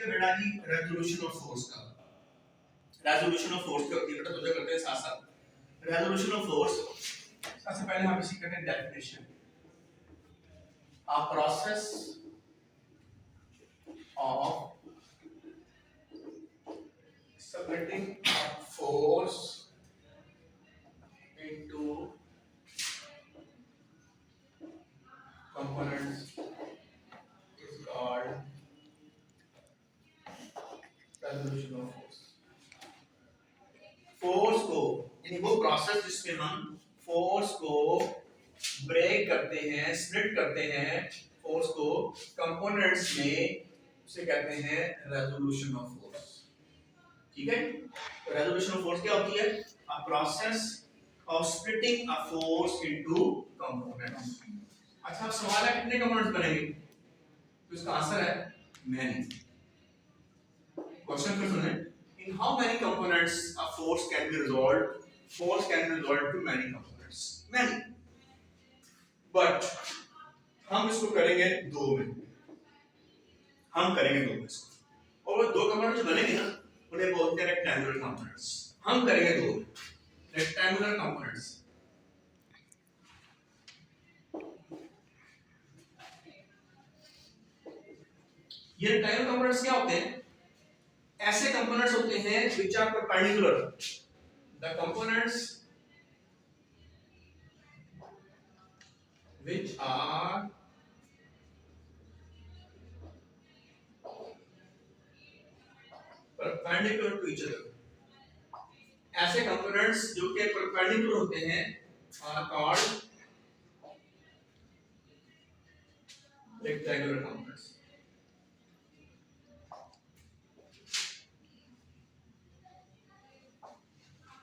हैं बेटा जी resolution of force का। रेजोल्यूशन ऑफ फोर्स क्या होती है बेटा, तो करते हैं साथ साथ। रेजोल्यूशन ऑफ फोर्स सबसे पहले हम इसी करते हैं definition. A process of submitting a force into components is called resolution of force। Force को यानी वो प्रोसेस जिसमें हम फोर्स को ब्रेक करते हैं, स्प्लिट करते हैं फोर्स को कंपोनेंट्स में, उसे कहते हैं रेजोल्यूशन ऑफ फोर्स। ठीक है, तो रेजोल्यूशन ऑफ फोर्स क्या होती है? A process of splitting a force into components. अच्छा, अब सवाल है कितने कंपोनेंट्स बनेंगे, तो इसका आंसर है मैनी। क्वेश्चन फिर सुने, in how many components a force can be resolved? Force can be resolved to many components, many, but हम इसको करेंगे दो में, हम करेंगे दो में इसको। और वो दो कंपोनेंट्स बनेंगे ना, उन्हें बोलते हैं रेक्टेंगुलर कंपोनेंट्स। हम करेंगे दो में रेक्टेंगुलर कंपोनेंट्स। ये रेक्टेंगुलर कंपोनेंट्स क्या होते हैं? ऐसे कंपोनेंट्स होते हैं which are perpendicular, the components which are perpendicular to each other। ऐसे कंपोनेंट्स जो कि परपेंडिकुलर होते हैं are called rectangular components।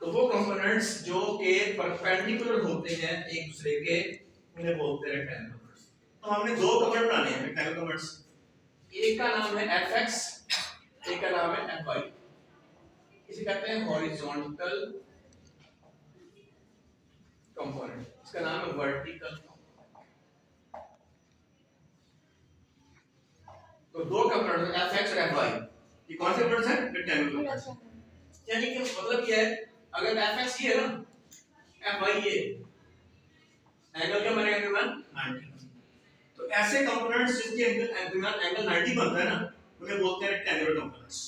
तो वो कंपोनेंट्स जो कि परपेंडिकुलर होते हैं एक दूसरे के, उन्हें बोलते हैं रेक्टेंगुलर कंपोनेंट्स। तो हमने दो कंपोनेंट बनाने हैं रेक्टेंगुलर कंपोनेंट्स। एक का नाम है fx, एक का नाम है fy। इसे कहते हैं हॉरिजॉन्टल कंपोनेंट, इसका नाम है वर्टिकल। तो दो कंपोनेंट fx और fy, ये कौन से कंपोनेंट्स हैं? रेक्टेंगुलर। यानी कि मतलब ये है, अगर fx ये है ना, fy ये, एंगल क्या बनेगा एंगल 90। तो ऐसे कंपोनेंट्स जिसके एंगल 90 बनता है ना, उन्हें बोलते हैं रेक्टेंगुलर कंपोनेंट्स।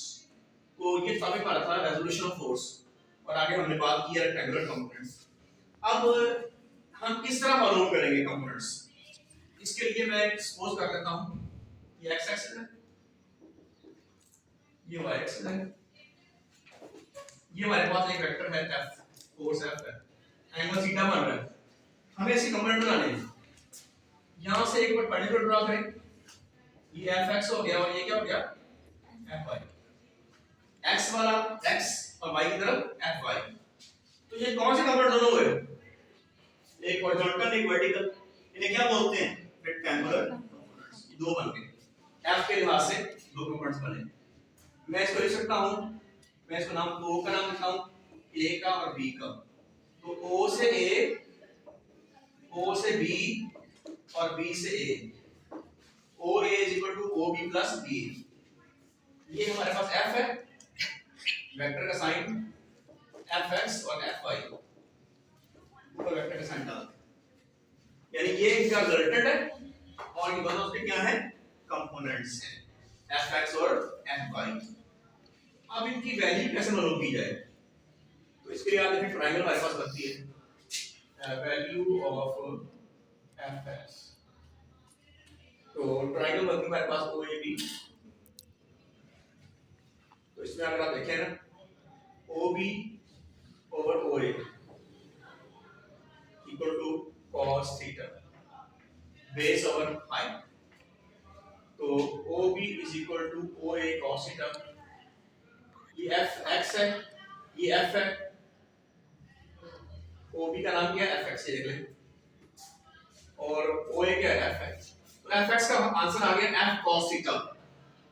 तो ये टॉपिक पर था रेजोल्यूशन ऑफ फोर्स, और आगे हमने बात की है रेक्टेंगुलर कंपोनेंट्स। अब हम किस तरह मालूम करेंगे कंपोनेंट्स? इसके लिए मैं सपोज कर लेता हूं ये x एक्सिस है, ये y एक्सिस है, ये हमारे पास एक वेक्टर है f, फोर्स f है, एंगल थीटा बन रहा है। हमें ऐसे कंपोनेंट बनाने हैं। यहां से एक परपेंडिकुलर ड्रा करें, ये fx हो गया और ये क्या हो गया fy। x वाला x और y की तरफ fy। तो ये कौन से कंपोनेंट दोनों हुए? एक हॉरिजॉन्टल एक वर्टिकल। इन्हें क्या बोलते हैं? Rectangular components. ये दो बन गए, f के लिहाज से दो कंपोनेंट्स बने। मैं इसको लिख सकता हूं, मैं इसको नाम O का नाम लिखता हूं, A का और B का। तो O से A, O से B और B से A, OA is equal to OB plus BA। ये हमारे पास F है, वेक्टर का साइन Fx और Fy, ऊपर वेक्टर का साइन डाल, यानी ये इनका रिजल्टेंट है और ये दोनों उसके क्या है? कंपोनेंट्स हैं, Fx और Fy। अब इनकी वैल्यू कैसे मालूम की जाए? तो इसके लिए आप देखिए ट्रायंगल हमारे पास बनती है, वैल्यू ऑफ Fx। तो ट्रायंगल बनती है हमारे पास OAB। तो इसमें अगर आप देखें ना, OB over OA equal to cos theta, base over height। तो OB is equal to OA cos theta। ये Fx है, ये F है, OB का नाम क्या है? Fx, ये देख लें, और OA क्या है? F है। तो Fx का आंसर आ गया F cos theta।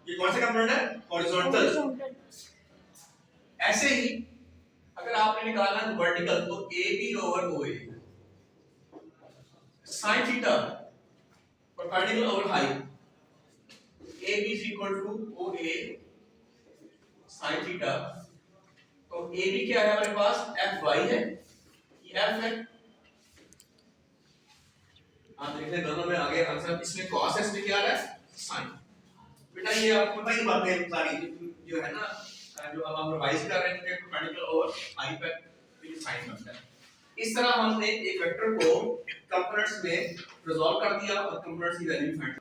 ये कौन सा कंपोनेंट है? हॉरिजॉन्टल। ऐसे ही अगर आपने निकालना है वर्टिकल, तो AB over OA, sin theta perpendicular over height, AB is equal to OA theta, तो ए बी क्या है हमारे पास, एफ वाई है, ये एफ है। आप देख लें दोनों में आगे आंसर, इसमें cos है, इसमें क्या आ रहा है, sin। बेटा ये आपको पता ही बातें सारी जो है ना, जो अब हम रिवाइज कर रहे हैं परपेंडिकुलर ओवर आई पे, तो ये sin बनता है। इस तरह हमने एक वेक्टर को कंपोनेंट्स में रिजॉल्व कर दिया और कंपोनेंट्स की वैल्यू फाइंड